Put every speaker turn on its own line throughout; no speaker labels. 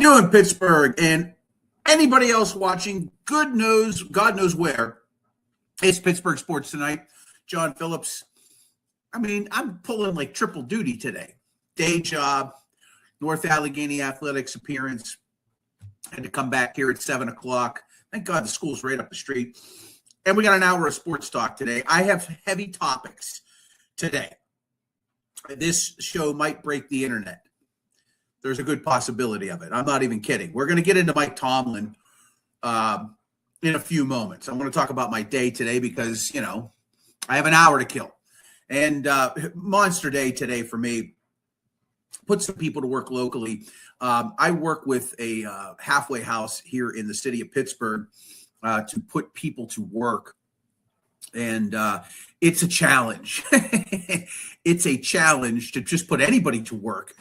you doing, Pittsburgh? And anybody else watching, God knows where. It's Pittsburgh Sports Tonight. John Phillips. I mean, I'm pulling like triple duty today. Day job, North Allegheny Athletics appearance. Had to come back here at 7 o'clock. Thank God the school's right up the street. And we got an hour of sports talk today. I have heavy topics today. This show might break the internet. There's a good possibility of it. I'm not even kidding. We're going to get into Mike Tomlin in a few moments. I want to talk about my day today because, I have an hour to kill. And monster day today for me. Put some people to work locally. I work with a halfway house here in the city of Pittsburgh to put people to work. And it's a challenge. It's a challenge to just put anybody to work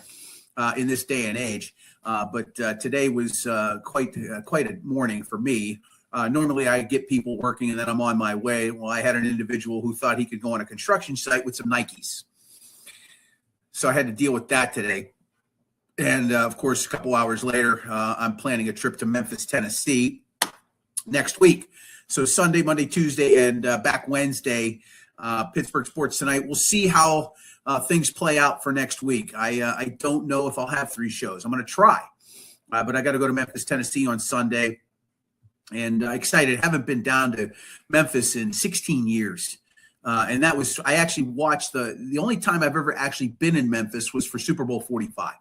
in this day and age. But today was quite a morning for me. Normally I get people working and then I'm on my way. Well, I had an individual who thought he could go on a construction site with some Nikes. So I had to deal with that today. And of course, a couple hours later, I'm planning a trip to Memphis, Tennessee next week. So Sunday, Monday, Tuesday, and back Wednesday, Pittsburgh Sports Tonight. We'll see how things play out for next week. I don't know if I'll have 3 shows. I'm going to try. But I got to go to Memphis, Tennessee on Sunday. And excited. Haven't been down to Memphis in 16 years. And that was, I actually watched the only time I've ever actually been in Memphis was for Super Bowl 45.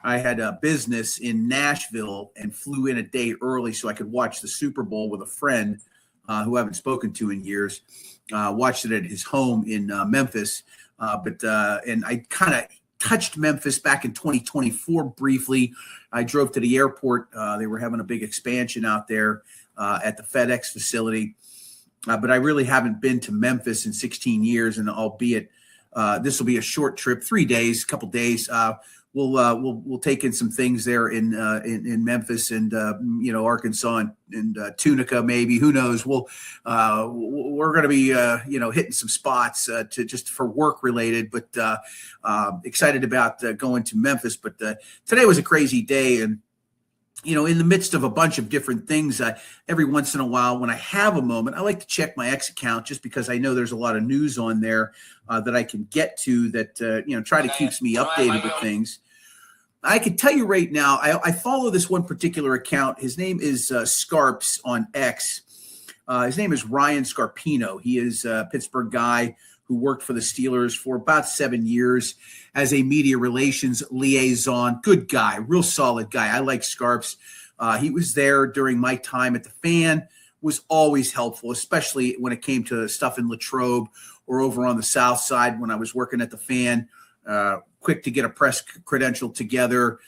I had a business in Nashville and flew in a day early so I could watch the Super Bowl with a friend who I haven't spoken to in years. Watched it at his home in Memphis. And I kind of touched Memphis back in 2024 briefly. I drove to the airport. They were having a big expansion out there at the FedEx facility. But I really haven't been to Memphis in 16 years, and albeit this will be a short trip, 3 days, a couple days. We'll take in some things there in Memphis and Arkansas and Tunica maybe. Who knows? We're going to be hitting some spots to just for work related, but excited about going to Memphis. But today was a crazy day, and in the midst of a bunch of different things, every once in a while, when I have a moment, I like to check my X account just because I know there's a lot of news on there that I can get to that, try to keeps me updated with things. I can tell you right now, I follow this one particular account. His name is Scarps on X. His name is Ryan Scarpino. He is a Pittsburgh guy who worked for the Steelers for about 7 years as a media relations liaison. Good guy, real solid guy. I like Scarps. He was there during my time at the Fan, was always helpful, especially when it came to stuff in Latrobe or over on the South Side when I was working at the Fan. Quick to get a press credential together,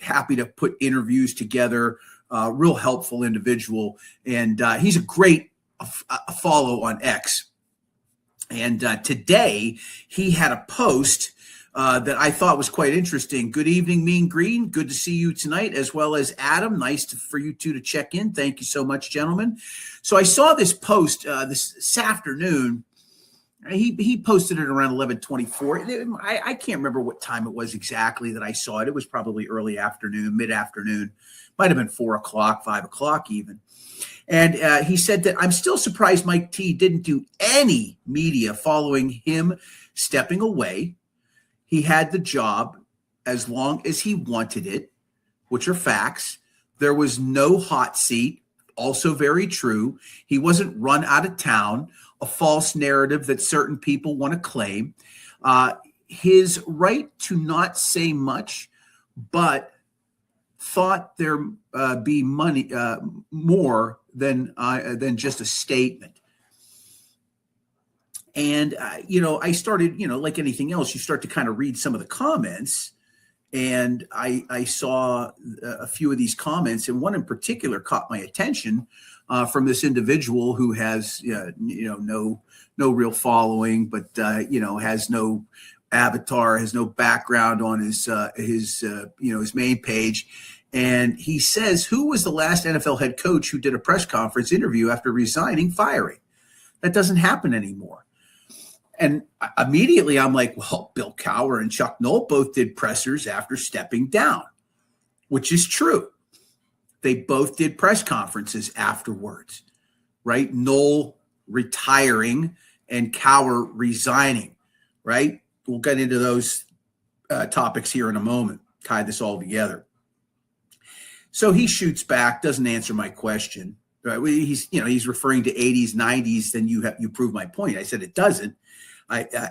happy to put interviews together, real helpful individual. And he's a great follow on X. And today he had a post that I thought was quite interesting. Good evening, Mean Green. Good to see you tonight, as well as Adam. Nice for you two to check in. Thank you so much, gentlemen. So I saw this post this afternoon. He posted it around 11:24. I can't remember what time it was exactly that I saw it. It was probably early afternoon, mid-afternoon. Might have been 4 o'clock, 5 o'clock even. And he said that I'm still surprised Mike T didn't do any media following him stepping away. He had the job as long as he wanted it, which are facts. There was no hot seat, also very true. He wasn't run out of town, a false narrative that certain people want to claim. His right to not say much, but thought there be money more than just a statement. And, I started, like anything else, you start to kind of read some of the comments. And I saw a few of these comments, and one in particular caught my attention from this individual who has, no real following, but, has no avatar, has no background on his main page. And he says, who was the last NFL head coach who did a press conference interview after resigning, firing? That doesn't happen anymore. And immediately I'm like, well, Bill Cowher and Chuck Noll both did pressers after stepping down. which is true. They both did press conferences afterwards, right? Knoll retiring and Cowher resigning, right? We'll get into those topics here in a moment, tie this all together. So he shoots back, doesn't answer my question. Right? He's referring to 80s, 90s, then you prove my point. I said it doesn't.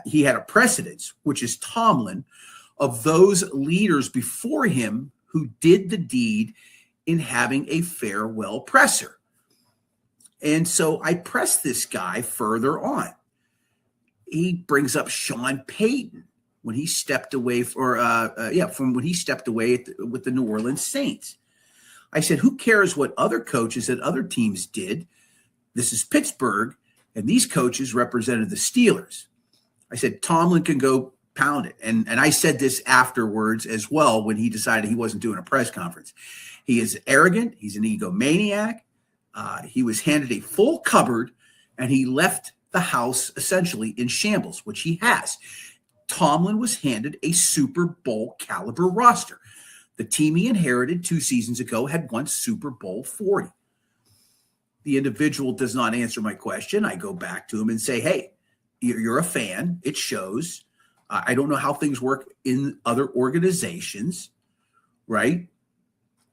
He had a precedence, which is Tomlin, of those leaders before him who did the deed in having a farewell presser. And so I press this guy further on. He brings up Sean Payton when he stepped away from when he stepped away with the New Orleans Saints. I said, who cares what other coaches at other teams did? This is Pittsburgh, and these coaches represented the Steelers. I said, Tomlin can go pound it. And I said this afterwards as well when he decided he wasn't doing a press conference. He is arrogant. He's an egomaniac. He was handed a full cupboard, and he left the house essentially in shambles, which he has. Tomlin was handed a Super Bowl caliber roster. The team he inherited 2 seasons ago had won Super Bowl 40. The individual does not answer my question. I go back to him and say, hey, you're a fan. It shows. I don't know how things work in other organizations, right?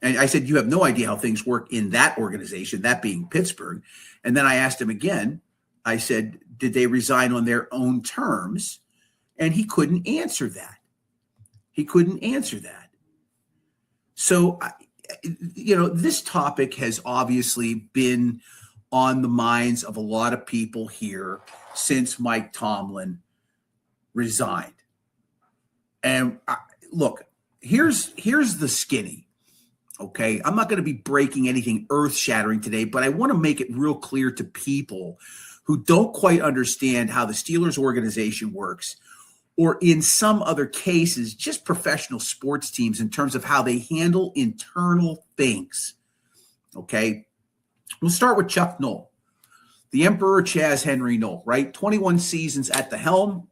And I said, you have no idea how things work in that organization, that being Pittsburgh. And then I asked him again, I said, did they resign on their own terms? And he couldn't answer that. So, this topic has obviously been on the minds of a lot of people here since Mike Tomlin resigned. And look, here's the skinny. Okay, I'm not going to be breaking anything earth-shattering today, but I want to make it real clear to people who don't quite understand how the Steelers organization works, or in some other cases, just professional sports teams in terms of how they handle internal things. Okay, we'll start with Chuck Noll, the Emperor Chaz Henry Noll, right? 21 seasons at the helm.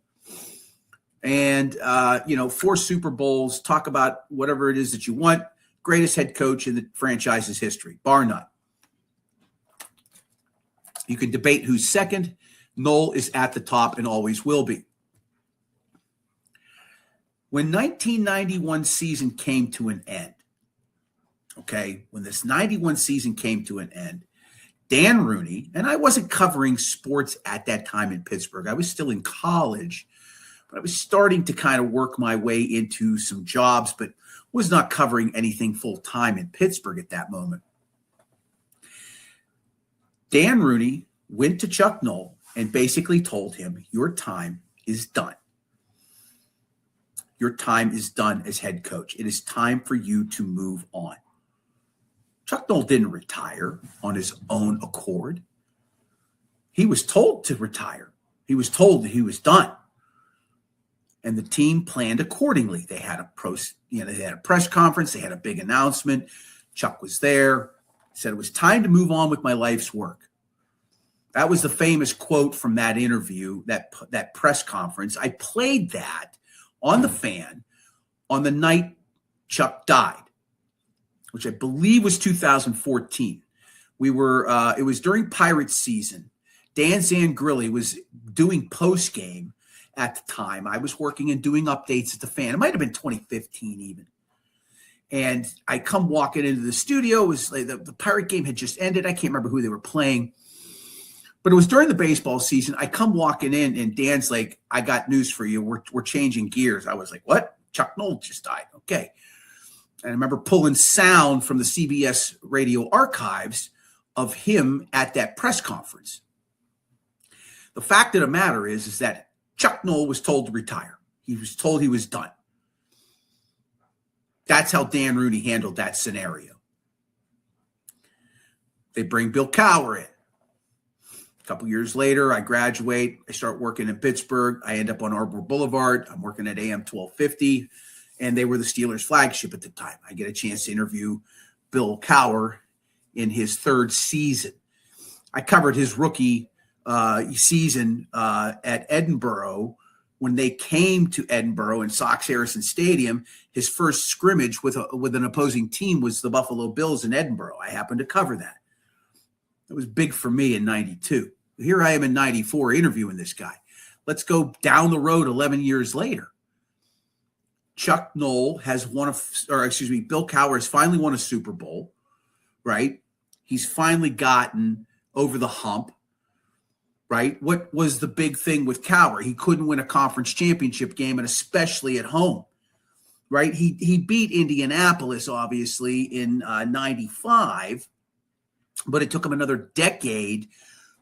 And, 4 Super Bowls, talk about whatever it is that you want. Greatest head coach in the franchise's history, bar none. You can debate who's second. Noll is at the top and always will be. When 1991 season came to an end, when this 91 season came to an end, Dan Rooney, and I wasn't covering sports at that time in Pittsburgh. I was still in college, but I was starting to kind of work my way into some jobs, but was not covering anything full-time in Pittsburgh at that moment. Dan Rooney went to Chuck Noll and basically told him, your time is done. Your time is done as head coach. It is time for you to move on. Chuck Noll didn't retire on his own accord. He was told to retire. He was told that he was done. And the team planned accordingly. They had a press conference. They had a big announcement. Chuck was there. Said it was time to move on with my life's work. That was the famous quote from that interview, that press conference. I played that on the fan on the night Chuck died, which I believe was 2014. It was during Pirates season. Dan Zangrilli was doing post game at the time. I was working and doing updates at the fan. It might have been 2015 even. And I come walking into the studio. It was like the Pirate game had just ended. I can't remember who they were playing. But it was during the baseball season. I come walking in, and Dan's like, I got news for you. We're changing gears. I was like, what? Chuck Noll just died. Okay. And I remember pulling sound from the CBS radio archives of him at that press conference. The fact of the matter is that Chuck Noll was told to retire. He was told he was done. That's how Dan Rooney handled that scenario. They bring Bill Cowher in. A couple years later, I graduate. I start working in Pittsburgh. I end up on Arbor Boulevard. I'm working at AM 1250, and they were the Steelers' flagship at the time. I get a chance to interview Bill Cowher in his 3rd season. I covered his rookie season at Edinburgh when they came to Edinburgh and Sox Harrison Stadium, his first scrimmage with an opposing team was the Buffalo Bills in Edinburgh. I happened to cover that. It was big for me in 92. Here I am in 94 interviewing this guy. Let's go down the road 11 years later. Chuck Noll Bill Cowher has finally won a Super Bowl, right? He's finally gotten over the hump, right? What was the big thing with Cowher? He couldn't win a conference championship game, and especially at home, right? He beat Indianapolis, obviously, in 95, but it took him another decade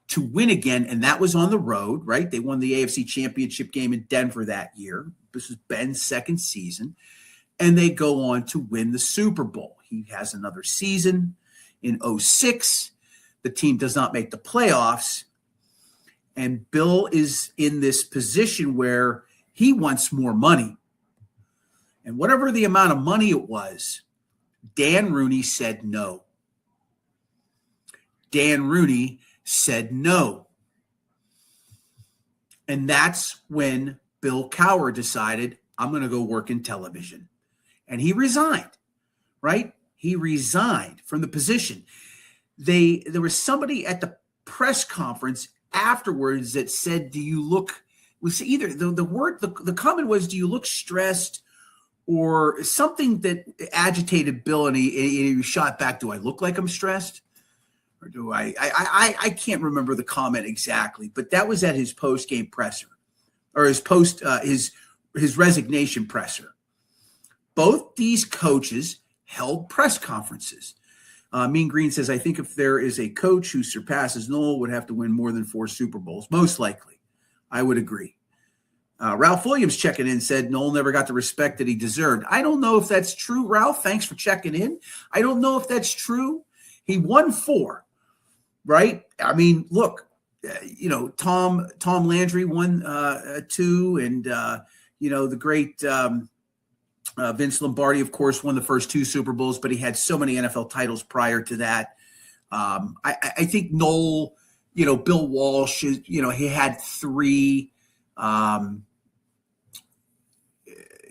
to win again, and that was on the road, right? They won the AFC Championship game in Denver that year. This was Ben's second season, and they go on to win the Super Bowl. He has another season in 06. The team does not make the playoffs, and Bill is in this position where he wants more money. And whatever the amount of money it was, Dan Rooney said no. Dan Rooney said no. And that's when Bill Cowher decided, I'm going to go work in television. And he resigned, right? He resigned from the position. There was somebody at the press conference afterwards that said, do you look, was either the comment was, do you look stressed, or something that agitated Bill, and he shot back, do I look like I'm stressed? Or do I can't remember the comment exactly, but that was at his post-game presser, or his resignation presser. Both these coaches held press conferences. Mean Green says, I think if there is a coach who surpasses Noll, would have to win more than 4 Super Bowls. Most likely. I would agree. Ralph Williams checking in said Noll never got the respect that he deserved. I don't know if that's true, Ralph. Thanks for checking in. I don't know if that's true. He won 4, right? I mean, look, Tom Landry won 2, and, the great Vince Lombardi, of course, won the first 2 Super Bowls, but he had so many NFL titles prior to that. I think Noll, Bill Walsh, he had 3.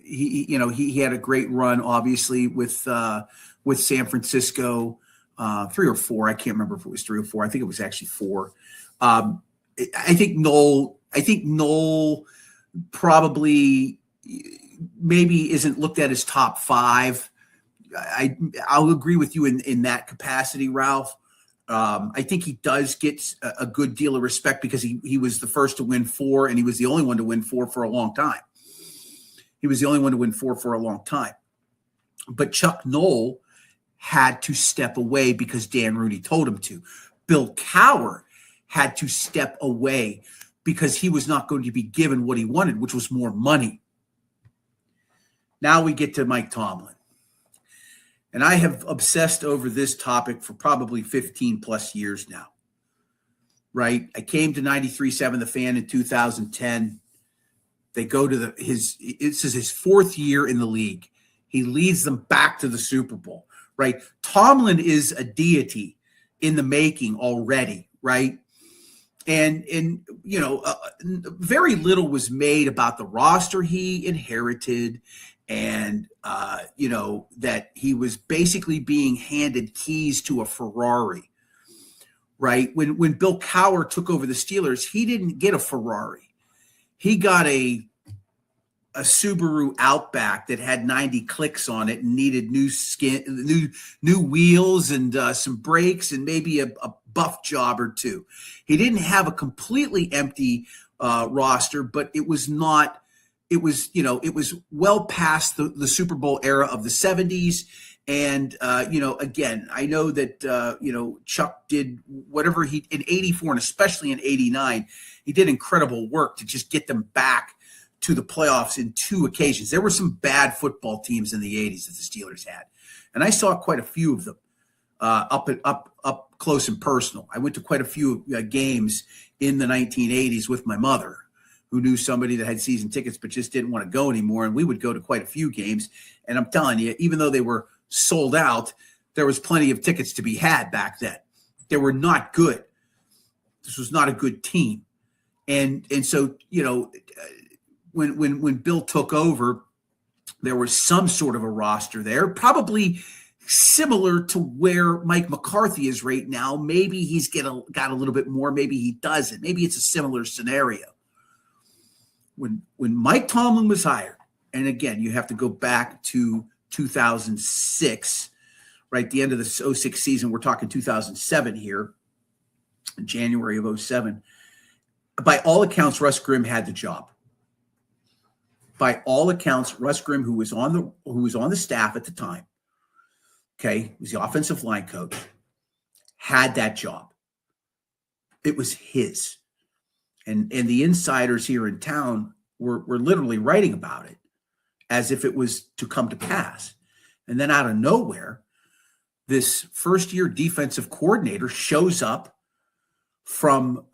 He had a great run, obviously, with San Francisco, 3 or 4. I can't remember if it was 3 or 4. I think it was actually 4. I think Noll probably maybe isn't looked at as top 5. I'll agree with you in that capacity, Ralph. I think he does get a good deal of respect because he was the first to win 4, and he was the only one to win 4 for a long time. But Chuck Noll had to step away because Dan Rooney told him to. Bill Cowher had to step away because he was not going to be given what he wanted, which was more money. Now we get to Mike Tomlin. And I have obsessed over this topic for probably 15 plus years now, right? I came to 93.7 The Fan in 2010. They go to this is his 4th year in the league. He leads them back to the Super Bowl, right? Tomlin is a deity in the making already, right? And very little was made about the roster he inherited, and that he was basically being handed keys to a Ferrari, right? When Bill Cowher took over the Steelers, he didn't get a Ferrari. He got a Subaru Outback that had 90 clicks on it and needed new wheels and some brakes and maybe a buff job or 2. He didn't have a completely empty roster, but it was not. It was well past the Super Bowl era of the 70s. And, again, I know that, Chuck did whatever in 84 and especially in 89, he did incredible work to just get them back to the playoffs in 2 occasions. There were some bad football teams in the 80s that the Steelers had. And I saw quite a few of them up close and personal. I went to quite a few games in the 1980s with my mother, who knew somebody that had season tickets but just didn't want to go anymore. And we would go to quite a few games. And I'm telling you, even though they were sold out, there was plenty of tickets to be had back then. They were not good. This was not a good team. And so, when Bill took over, there was some sort of a roster there, probably similar to where Mike McCarthy is right now. Maybe he's got a little bit more. Maybe he doesn't. Maybe it's a similar scenario. When Mike Tomlin was hired, and again, you have to go back to 2006, right? The end of the 06 season. We're talking 2007 here, January of 07. By all accounts, Russ Grimm had the job. By all accounts, Russ Grimm, who was on the staff at the time, okay, he was the offensive line coach, had that job. It was his. And the insiders here in town were literally writing about it as if it was to come to pass. And then out of nowhere, this first-year defensive coordinator shows up from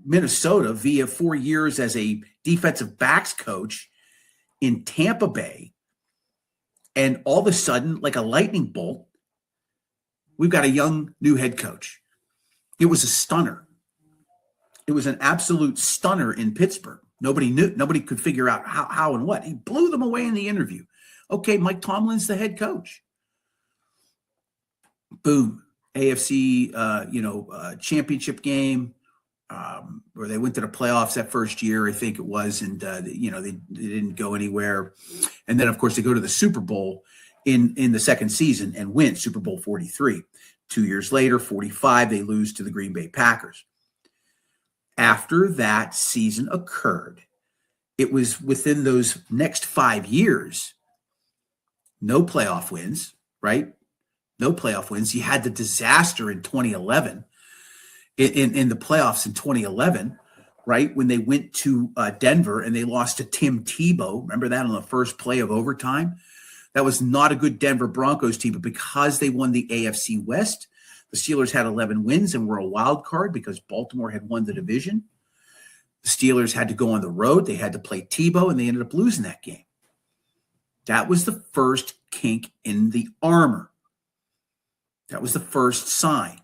Minnesota via 4 years as a defensive backs coach in Tampa Bay. And all of a sudden, like a lightning bolt, we've got a young new head coach. It was a stunner. It was an absolute stunner in Pittsburgh. Nobody could figure out how and what. He blew them away in the interview. Okay, Mike Tomlin's the head coach. Boom. AFC, championship game, where they went to the playoffs that first year, I think it was, and they didn't go anywhere. And then, of course, they go to the Super Bowl in the second season and win Super Bowl 43. 2 years later, 45, they lose to the Green Bay Packers. After that season occurred, it was within those next 5 years, no playoff wins, right? No playoff wins. You had the disaster in 2011, in the playoffs in 2011, right? When they went to Denver and they lost to Tim Tebow. Remember that on the first play of overtime? That was not a good Denver Broncos team, but because they won the AFC West, the Steelers had 11 wins and were a wild card because Baltimore had won the division. The Steelers had to go on the road. They had to play Tebow, and they ended up losing that game. That was the first kink in the armor. That was the first sign.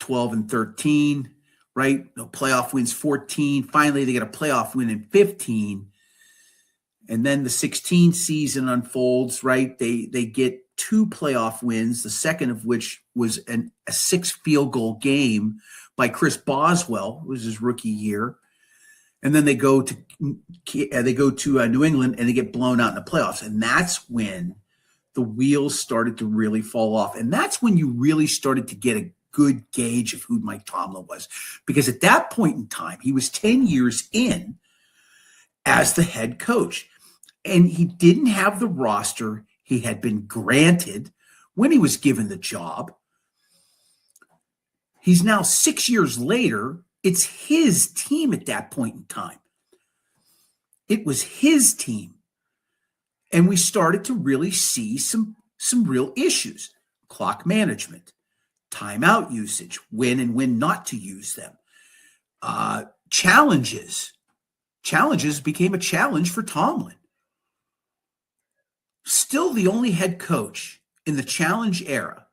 12-13, right? No playoff wins 14. Finally, they get a playoff win in 15. And then the 16 season unfolds, right? They get 2 playoff wins, the second of which was a 6 field goal game by Chris Boswell. It was his rookie year. And then they go to New England and they get blown out in the playoffs. And that's when the wheels started to really fall off. And that's when you really started to get a good gauge of who Mike Tomlin was. Because at that point in time, he was 10 years in as the head coach. And he didn't have the roster he had been granted when he was given the job. He's now 6 years later. It's his team at that point in time. It was his team. And we started to really see some real issues. Clock management, timeout usage, when and when not to use them. Challenges. Challenges became a challenge for Tomlin. Still the only head coach in the challenge era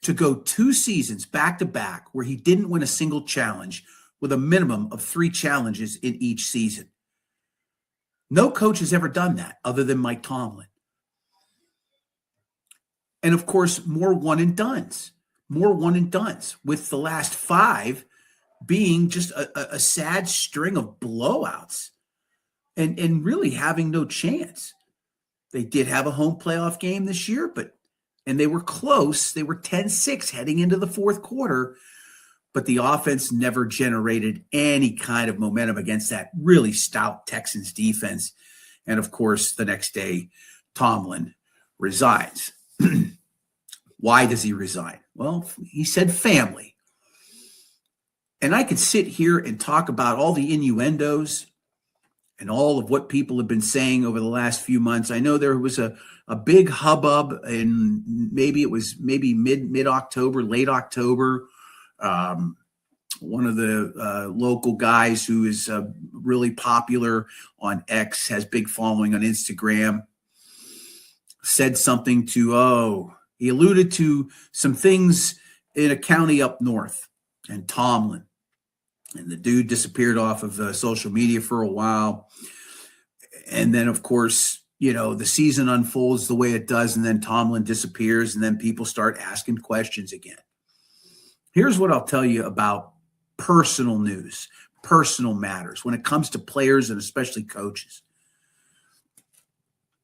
to go 2 seasons back-to-back where he didn't win a single challenge with a minimum of 3 challenges in each season. No coach has ever done that other than Mike Tomlin. And, of course, more one-and-dones. More one-and-dones, with the last 5 being just a sad string of blowouts and really having no chance. They did have a home playoff game this year, and they were close. They were 10-6 heading into the fourth quarter, but the offense never generated any kind of momentum against that really stout Texans defense. And, of course, the next day, Tomlin resigns. Why does he resign? Well, he said family. And I could sit here and talk about all the innuendos and all of what people have been saying over the last few months. I know there was a big hubbub, and maybe it was mid-October, late October. One of the local guys who is really popular on X, has big following on Instagram, said something he alluded to some things in a county up north and Tomlin. And the dude disappeared off of social media for a while. And then, of course, the season unfolds the way it does, and then Tomlin disappears, and then people start asking questions again. Here's what I'll tell you about personal news, personal matters when it comes to players and especially coaches.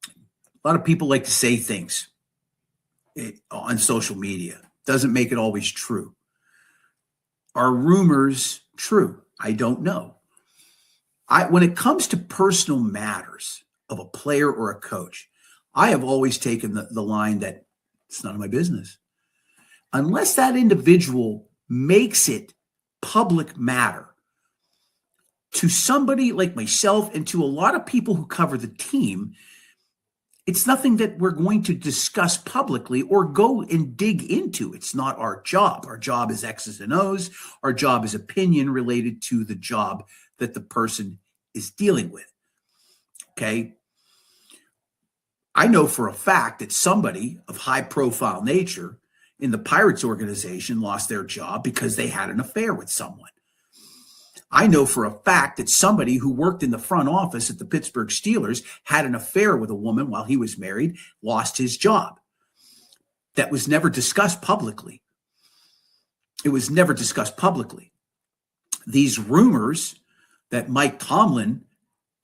A lot of people like to say things on social media. Doesn't make it always true. Are rumors true? I don't know. When it comes to personal matters of a player or a coach, I have always taken the line that it's none of my business. Unless that individual makes it public matter to somebody like myself and to a lot of people who cover the team, it's nothing that we're going to discuss publicly or go and dig into. It's not our job. Our job is X's and O's. Our job is opinion related to the job that the person is dealing with. Okay. I know for a fact that somebody of high profile nature in the Pirates organization lost their job because they had an affair with someone. I know for a fact that somebody who worked in the front office at the Pittsburgh Steelers had an affair with a woman while he was married, lost his job. That was never discussed publicly. It was never discussed publicly. These rumors that Mike Tomlin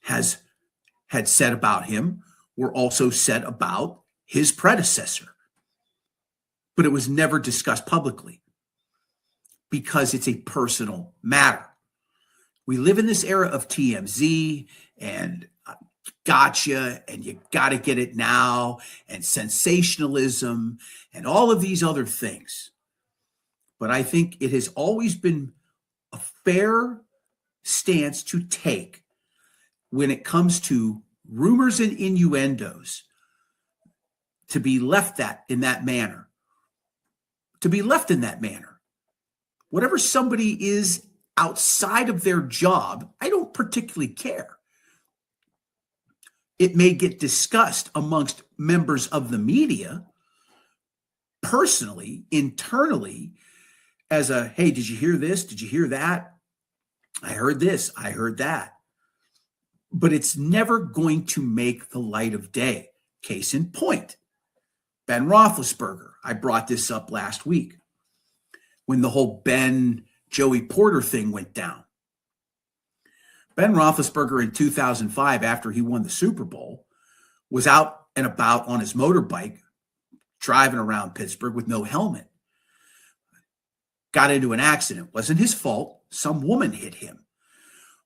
had said about him were also said about his predecessor. But it was never discussed publicly because it's a personal matter. We live in this era of TMZ and gotcha, and you got to get it now, and sensationalism, and all of these other things. But I think it has always been a fair stance to take when it comes to rumors and innuendos to be left in that manner. To be left in that manner. Whatever somebody is outside of their job, I don't particularly care. It may get discussed amongst members of the media, personally, internally, as a, hey, did you hear this? Did you hear that? I heard this. I heard that. But it's never going to make the light of day. Case in point, Ben Roethlisberger. I brought this up last week when the whole Joey Porter thing went down. Ben Roethlisberger in 2005, after he won the Super Bowl, was out and about on his motorbike, driving around Pittsburgh with no helmet. Got into an accident. Wasn't his fault. Some woman hit him.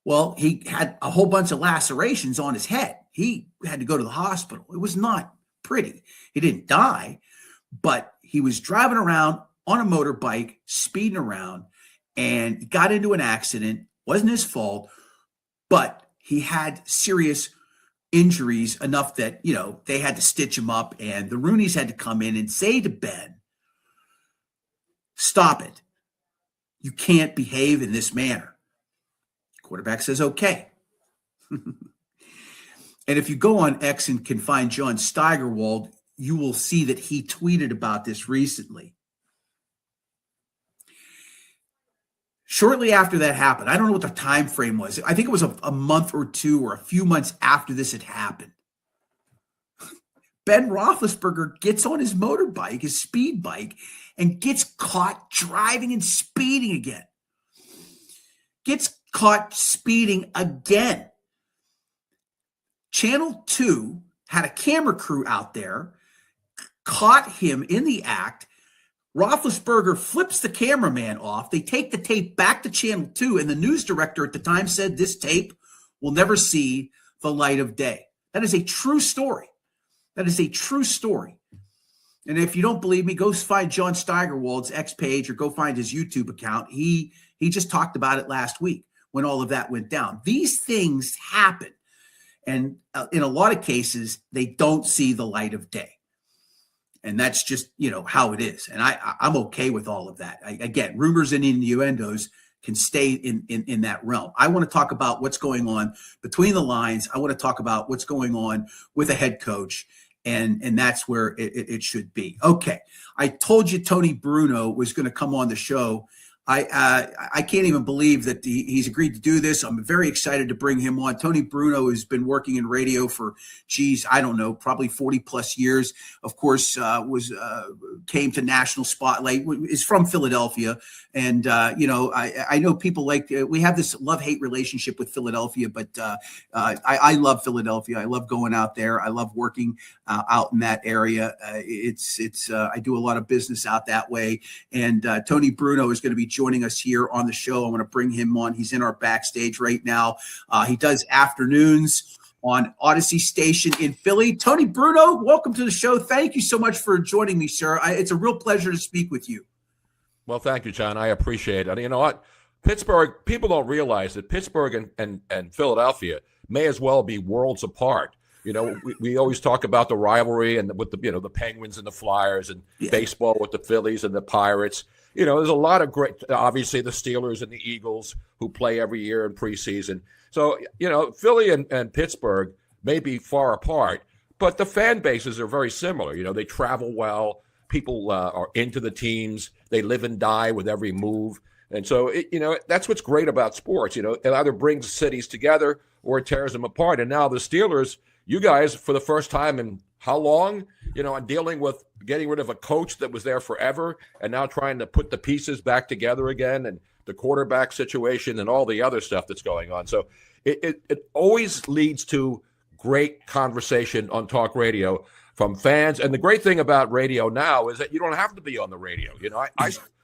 Well, he had a whole bunch of lacerations on his head. He had to go to the hospital. It was not pretty. He didn't die, but he was driving around on a motorbike, speeding around, and got into an accident. Wasn't his fault, but he had serious injuries enough that, they had to stitch him up, and the Rooneys had to come in and say to Ben, stop it. You can't behave in this manner. Quarterback says, okay. And if you go on X and can find John Steigerwald, you will see that he tweeted about this recently. Shortly after that happened, I don't know what the time frame was. I think it was a month or two or a few months after this had happened. Ben Roethlisberger gets on his motorbike, his speed bike, and gets caught driving and speeding again. Gets caught speeding again. Channel 2 had a camera crew out there, caught him in the act. Roethlisberger flips the cameraman off. They take the tape back to Channel 2, and the news director at the time said this tape will never see the light of day. That is a true story. That is a true story. And if you don't believe me, go find John Steigerwald's X page or go find his YouTube account. He just talked about it last week when all of that went down. These things happen. And in a lot of cases, they don't see the light of day. And that's just, how it is. And I'm okay with all of that. Again, rumors and innuendos can stay in that realm. I want to talk about what's going on between the lines. I want to talk about what's going on with a head coach. And that's where it should be. Okay. I told you Tony Bruno was going to come on the show I can't even believe that he's agreed to do this. I'm very excited to bring him on. Tony Bruno has been working in radio for, I don't know, probably 40 plus years. Of course, came to national spotlight. Is from Philadelphia, and I know people we have this love-hate relationship with Philadelphia, but I love Philadelphia. I love going out there. I love working out in that area. I do a lot of business out that way, and Tony Bruno is going to be joining us here on the show. I want to bring him on. He's in our backstage right now. He does afternoons on Odyssey Station in Philly. Tony Bruno, welcome to the show. Thank you so much for joining me, sir. It's a real pleasure to speak with you.
Well, thank you, John. I appreciate it. You know what? Pittsburgh, people don't realize that Pittsburgh and Philadelphia may as well be worlds apart. You know, we always talk about the rivalry and with the Penguins and the Flyers, and baseball with the Phillies and the Pirates. You know, there's a lot of great, obviously the Steelers and the Eagles who play every year in preseason. So, Philly and Pittsburgh may be far apart, but the fan bases are very similar. You know, they travel well. People are into the teams. They live and die with every move. And so, that's what's great about sports. You know, it either brings cities together or it tears them apart. And now the Steelers, you guys, for the first time in how long, I'm dealing with getting rid of a coach that was there forever and now trying to put the pieces back together again, and the quarterback situation and all the other stuff that's going on. So it always leads to great conversation on talk radio from fans. And the great thing about radio now is that you don't have to be on the radio.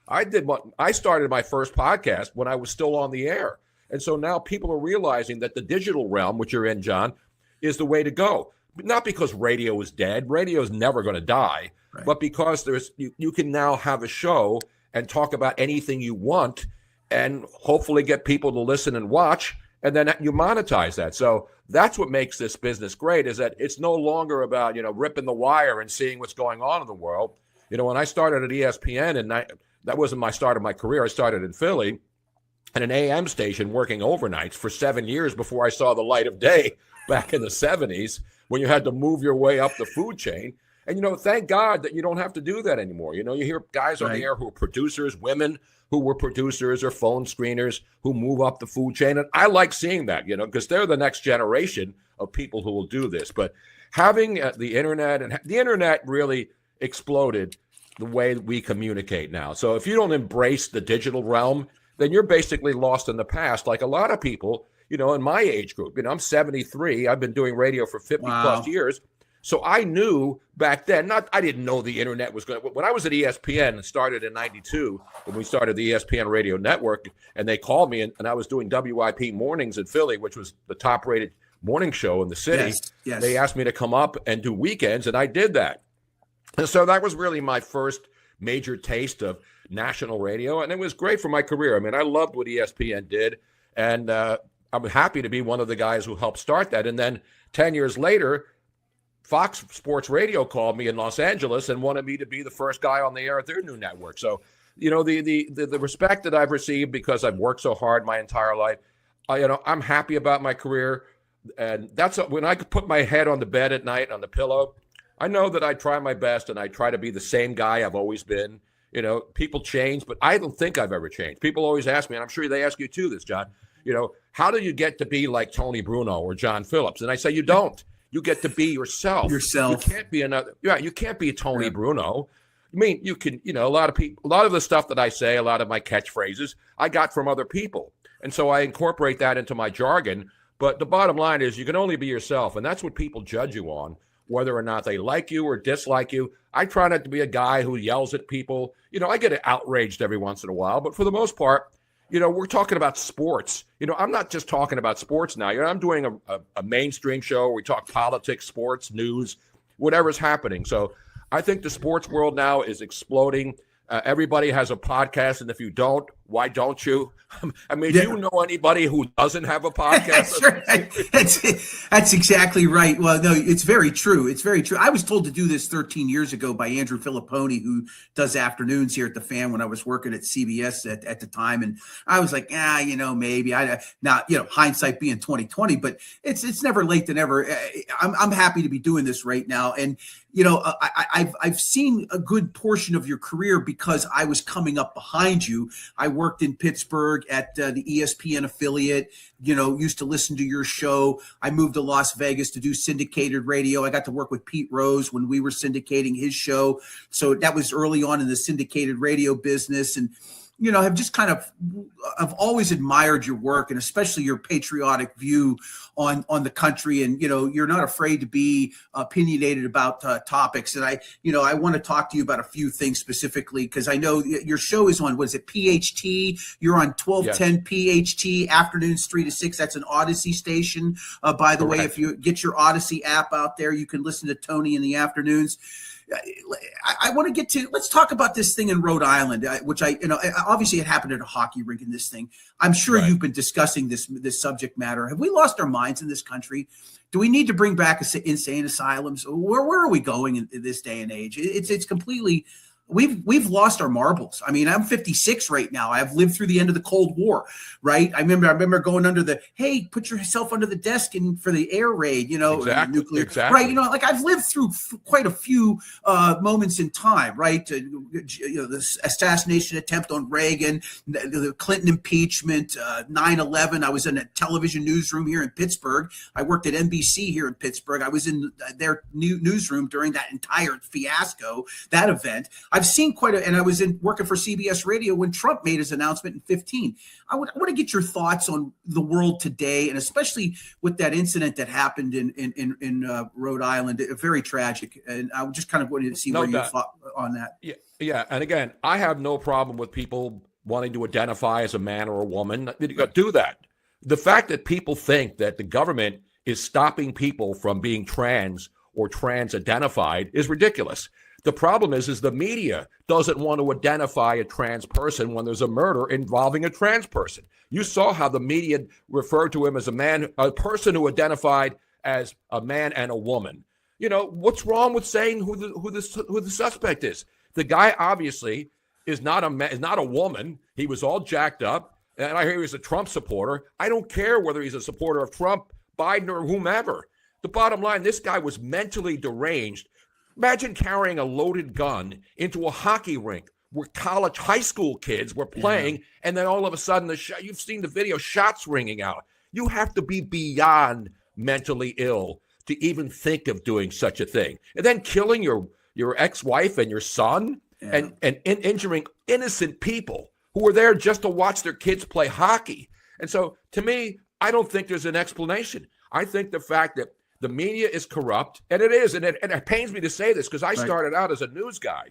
I started my first podcast when I was still on the air. And so now people are realizing that the digital realm, which you're in, John, is the way to go. Not because radio is dead. Radio is never going to die. Right. But because you can now have a show and talk about anything you want and hopefully get people to listen and watch, and then you monetize that. So that's what makes this business great, is that it's no longer about, ripping the wire and seeing what's going on in the world. When I started at ESPN, and that wasn't my start of my career. I started in Philly at an AM station working overnights for 7 years before I saw the light of day back in the 70s, when you had to move your way up the food chain. And, thank God that you don't have to do that anymore. You hear guys on the air who are producers, women who were producers or phone screeners who move up the food chain. And I like seeing that, because they're the next generation of people who will do this. But having the internet, and the internet really exploded the way we communicate now. So if you don't embrace the digital realm, then you're basically lost in the past, like a lot of people, in my age group. I'm 73. I've been doing radio for 50 plus years. So I knew back then, I didn't know the internet was going to, when I was at ESPN and started in 92, when we started the ESPN radio network, and they called me, and I was doing WIP mornings in Philly, which was the top rated morning show in the city. Yes. They asked me to come up and do weekends, and I did that. And so that was really my first major taste of national radio, and it was great for my career. I mean, I loved what ESPN did, and I'm happy to be one of the guys who helped start that. And then 10 years later, Fox Sports Radio called me in Los Angeles and wanted me to be the first guy on the air at their new network. So, the respect that I've received because I've worked so hard my entire life, I'm happy about my career. And that's when I could put my head on the bed at night on the pillow, I know that I try my best and I try to be the same guy I've always been. People change, but I don't think I've ever changed. People always ask me, and I'm sure they ask you too this, John, how do you get to be like Tony Bruno or John Phillips? And I say, you don't. You get to be yourself. You can't be another. Yeah, you can't be Tony Bruno. I mean, you can. A lot of the stuff that I say, a lot of my catchphrases, I got from other people, and so I incorporate that into my jargon. But the bottom line is, you can only be yourself, and that's what people judge you on, whether or not they like you or dislike you. I try not to be a guy who yells at people. I get outraged every once in a while, but for the most part, we're talking about sports. I'm not just talking about sports now. I'm doing a mainstream show where we talk politics, sports, news, whatever's happening. So I think the sports world now is exploding. Everybody has a podcast, and if you don't, why don't you? I mean, do you know anybody who doesn't have a podcast?
That's right. That's exactly right. Well, no, it's very true. It's very true. I was told to do this 13 years ago by Andrew Filipponi, who does afternoons here at the Fan when I was working at CBS at the time. And I was like, maybe. Hindsight being 2020, but it's never late to never. I'm happy to be doing this right now. And I've seen a good portion of your career because I was coming up behind you. I worked in Pittsburgh at the ESPN affiliate, used to listen to your show. I moved to Las Vegas to do syndicated radio. I got to work with Pete Rose when we were syndicating his show. So that was early on in the syndicated radio business. And have just I've always admired your work, and especially your patriotic view on the country. And, you're not afraid to be opinionated about topics. And I want to talk to you about a few things specifically, because I know your show is on, what is it, PHT? You're on 1210 PHT, afternoons 3 to 6. That's an Odyssey station. By the way, if you get your Odyssey app out there, you can listen to Tony in the afternoons. I want to get to, let's talk about this thing in Rhode Island, which obviously it happened at a hockey rink in this thing. I'm sure you've been discussing this subject matter. Have we lost our minds in this country? Do we need to bring back insane asylums? Where are we going in this day and age? It's completely, we've lost our marbles. I mean, I'm 56 right now. I've lived through the end of the Cold War, right? I remember going under hey, put yourself under the desk for the air raid, nuclear, right? I've lived through quite a few moments in time, right? The assassination attempt on Reagan, the Clinton impeachment, 9/11. I was in a television newsroom here in Pittsburgh. I worked at NBC here in Pittsburgh. I was in their newsroom during that entire fiasco, that event. I've seen and I was working for CBS Radio when Trump made his announcement in 2015. I want to get your thoughts on the world today, and especially with that incident that happened in Rhode Island. Very tragic, and I just kind of wanted to see where you thought on that.
Yeah, and again, I have no problem with people wanting to identify as a man or a woman. Do that. The fact that people think that the government is stopping people from being trans or trans-identified is ridiculous. The problem is the media doesn't want to identify a trans person when there's a murder involving a trans person. You saw how the media referred to him as a person who identified as a man and a woman. What's wrong with saying who the suspect is? The guy obviously is not a woman. He was all jacked up, and I hear he's a Trump supporter. I don't care whether he's a supporter of Trump, Biden, or whomever. The bottom line, this guy was mentally deranged. Imagine carrying a loaded gun into a hockey rink where high school kids were playing, and then all of a sudden, you've seen the video, shots ringing out. You have to be beyond mentally ill to even think of doing such a thing. And then killing your ex-wife and your son and injuring innocent people who were there just to watch their kids play hockey. And so, to me, I don't think there's an explanation. I think the fact that the media is corrupt, and it is, and it pains me to say this because I started out as a news guy.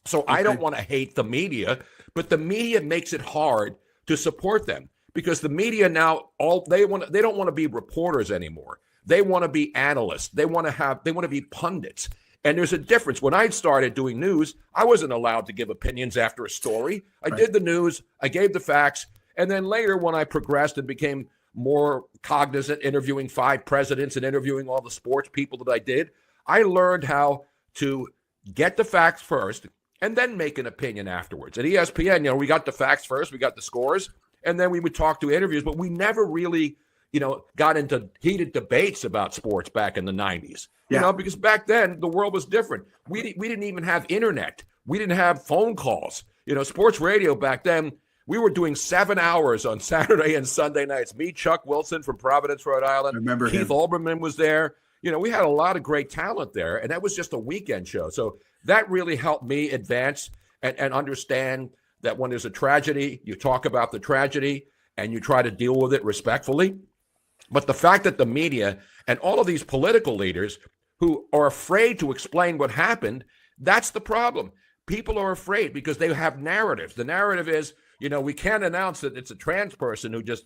So I don't want to hate the media, but the media makes it hard to support them because the media now, they don't want to be reporters anymore. They want to be analysts. They want to be pundits. And there's a difference. When I started doing news, I wasn't allowed to give opinions after a story. I did the news, I gave the facts, and then later when I progressed and became more cognizant, interviewing 5 presidents and interviewing all the sports people that I did, I learned how to get the facts first and then make an opinion afterwards. At ESPN, we got the facts first, we got the scores, and then we would talk to interviews, but we never really, got into heated debates about sports back in the 90s. Because back then the world was different. We didn't even have internet. We didn't have phone calls. Sports radio back then, we were doing 7 hours on Saturday and Sunday nights. Me, Chuck Wilson from Providence, Rhode Island.
Remember
Keith Olbermann was there. We had a lot of great talent there, and that was just a weekend show. So that really helped me advance and understand that when there's a tragedy, you talk about the tragedy and you try to deal with it respectfully. But the fact that the media and all of these political leaders who are afraid to explain what happened, that's the problem. People are afraid because they have narratives. The narrative is, we can't announce that it's a trans person who just,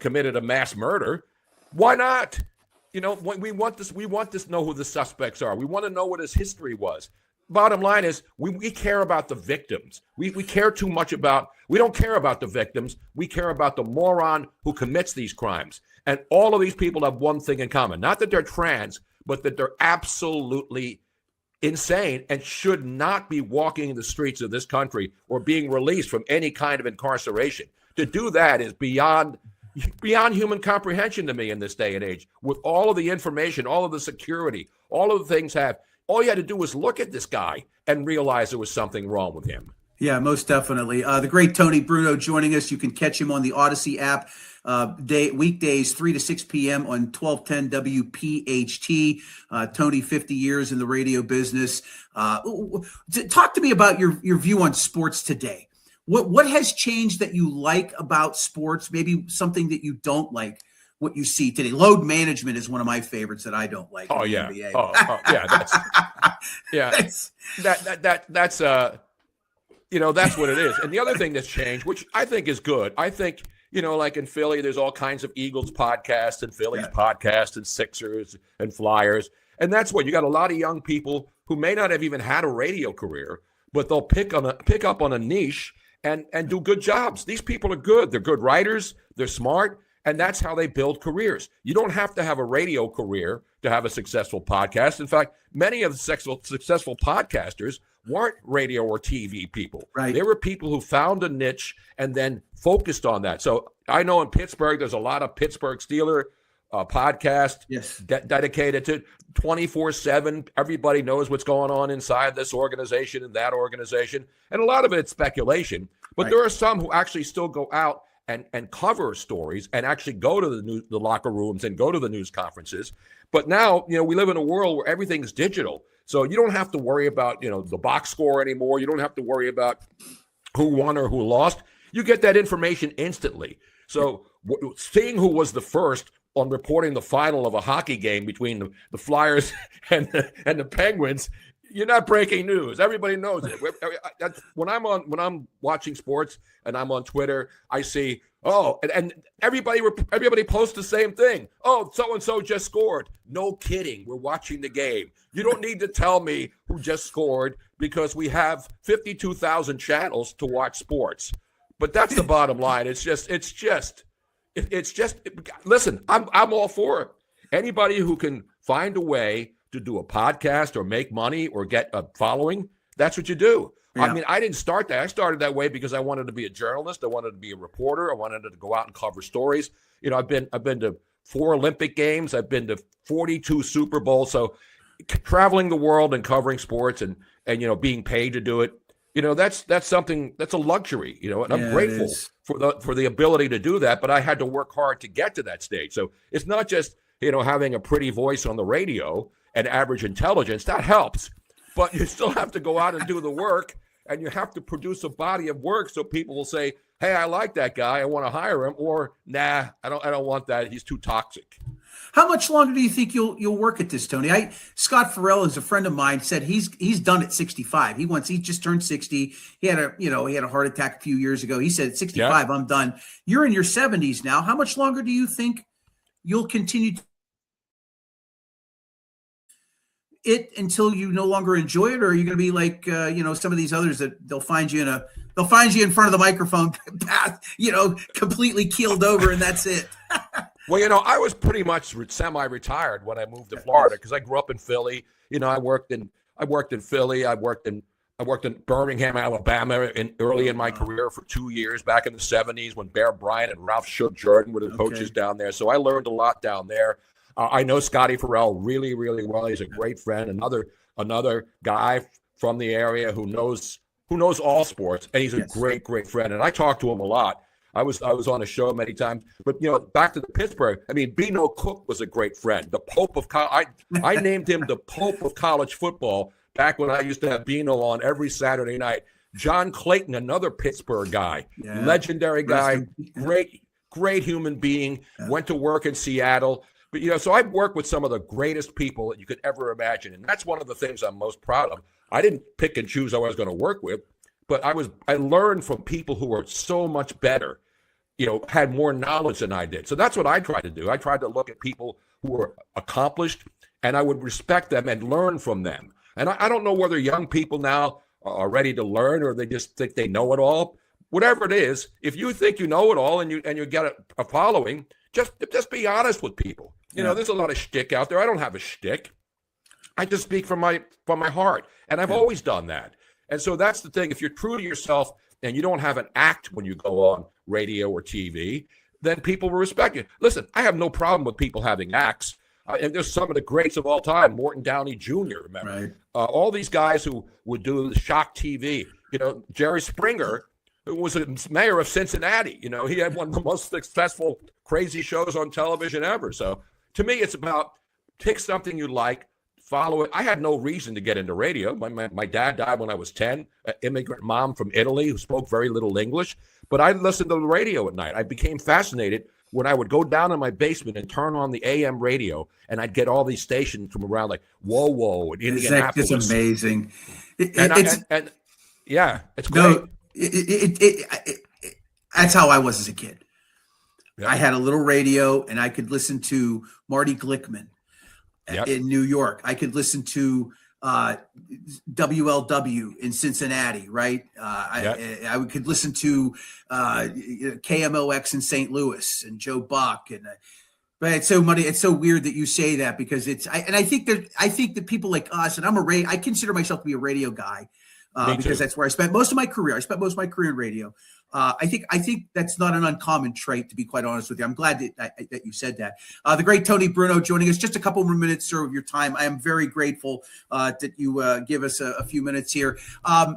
committed a mass murder. Why not? We want this to know who the suspects are. We want to know what his history was. Bottom line is we care about the victims. We care too much we don't care about the victims. We care about the moron who commits these crimes. And all of these people have one thing in common. Not that they're trans, but that they're absolutely insane and should not be walking the streets of this country or being released from any kind of incarceration. To do that is beyond human comprehension to me in this day and age. With all of the information, all of the security, all of the things all you had to do was look at this guy and realize there was something wrong with him.
Yeah, most definitely. The great Tony Bruno joining us. You can catch him on the Odyssey app weekdays 3 to 6 p.m. on 1210 WPHT. Tony, 50 years in the radio business. Talk to me about your view on sports today. What has changed that you like about sports? Maybe something that you don't like. What you see today, load management is one of my favorites that I don't like.
Oh yeah,
NBA.
yeah, that's that's that's what it is. And the other thing that's changed, which I think is good, I think like in Philly, there's all kinds of Eagles podcasts and Phillies podcasts and Sixers and Flyers, and that's what you got a lot of young people who may not have even had a radio career, but they'll pick up on a niche and do good jobs. These people are good. They're good writers. They're smart. And that's how they build careers. You don't have to have a radio career to have a successful podcast. In fact, many of the successful podcasters weren't radio or TV people.
Right.
They were people who found a niche and then focused on that. So I know in Pittsburgh, there's a lot of Pittsburgh Steeler podcast dedicated to 24/7. Everybody knows what's going on inside this organization and that organization. And a lot of it's speculation. But there are some who actually still go out and cover stories and actually go to the locker rooms and go to the news conferences. But now, we live in a world where everything's digital. So you don't have to worry about, the box score anymore. You don't have to worry about who won or who lost. You get that information instantly. So seeing who was the first on reporting the final of a hockey game between the Flyers and the Penguins, you're not breaking news. Everybody knows it. When I'm watching sports and I'm on Twitter, I see, and everybody posts the same thing. Oh, so-and-so just scored. No kidding. We're watching the game. You don't need to tell me who just scored because we have 52,000 channels to watch sports. But that's the bottom line. It's just listen, I'm all for it. Anybody who can find a way to do a podcast or make money or get a following, that's what you do. Yeah. I mean, I didn't start that. I started that way because I wanted to be a journalist. I wanted to be a reporter. I wanted to go out and cover stories. I've been to 4 Olympic Games. I've been to 42 Super Bowls. So traveling the world and covering sports and being paid to do it, that's something that's a luxury, and I'm grateful for the ability to do that, but I had to work hard to get to that stage. So it's not just, having a pretty voice on the radio and average intelligence. That helps, but you still have to go out and do the work, and you have to produce a body of work so people will say, hey, I like that guy, I want to hire him, or nah, I don't want that, he's too toxic.
How much longer do you think you'll work at this, Tony? Scott Farrell is a friend of mine, said he's done at 65. He just turned 60. He had a heart attack a few years ago. He said at 65, I'm done. You're in your 70s now. How much longer do you think you'll continue it until you no longer enjoy it, or are you going to be like some of these others that they'll find you in front of the microphone, completely keeled over, and that's it?
Well, I was pretty much semi-retired when I moved to Florida because I grew up in Philly. I worked in Philly. I worked in Birmingham, Alabama, early in my career for 2 years back in the 70s when Bear Bryant and Ralph Shook Jordan were the coaches down there. So I learned a lot down there. I know Scotty Farrell really, really well. He's a great friend. Another guy from the area who knows all sports, and he's a great, great friend. And I talk to him a lot. I was on a show many times, but back to the Pittsburgh. I mean, Beano Cook was a great friend. The Pope of I named him the Pope of college football back when I used to have Beano on every Saturday night. John Clayton, another Pittsburgh guy, legendary guy, great human being. Went to work in Seattle. But, so I've worked with some of the greatest people that you could ever imagine. And that's one of the things I'm most proud of. I didn't pick and choose who I was going to work with, but I learned from people who were so much better, had more knowledge than I did. So that's what I tried to do. I tried to look at people who were accomplished, and I would respect them and learn from them. And I don't know whether young people now are ready to learn or they just think they know it all. Whatever it is, if you think you know it all and you get a following, just be honest with people. There's a lot of shtick out there. I don't have a shtick. I just speak from my heart, and I've always done that. And so that's the thing. If you're true to yourself and you don't have an act when you go on radio or TV, then people will respect you. Listen, I have no problem with people having acts. And there's some of the greats of all time, Morton Downey Jr., remember?
Right.
All these guys who would do the shock TV. Jerry Springer, who was a mayor of Cincinnati. He had one of the most successful crazy shows on television ever. So to me, it's about pick something you like, follow it. I had no reason to get into radio. My dad died when I was 10, an immigrant mom from Italy who spoke very little English. But I listened to the radio at night. I became fascinated when I would go down in my basement and turn on the AM radio, and I'd get all these stations from around like Whoa and Indianapolis.
It's amazing.
Yeah, it's great.
No, that's how I was as a kid.
Yeah.
I had a little radio, and I could listen to Marty Glickman in New York. I could listen to WLW in Cincinnati, right? I could listen to KMOX in St. Louis and Joe Buck, but it's so weird that you say that, because I think that people like us, and I consider myself to be a radio guy. Because that's where I spent most of my career. I spent most of my career in radio. I think that's not an uncommon trait, to be quite honest with you. I'm glad that you said that. The great Tony Bruno joining us. Just a couple more minutes, sir, of your time. I am very grateful that you give us a few minutes here.
No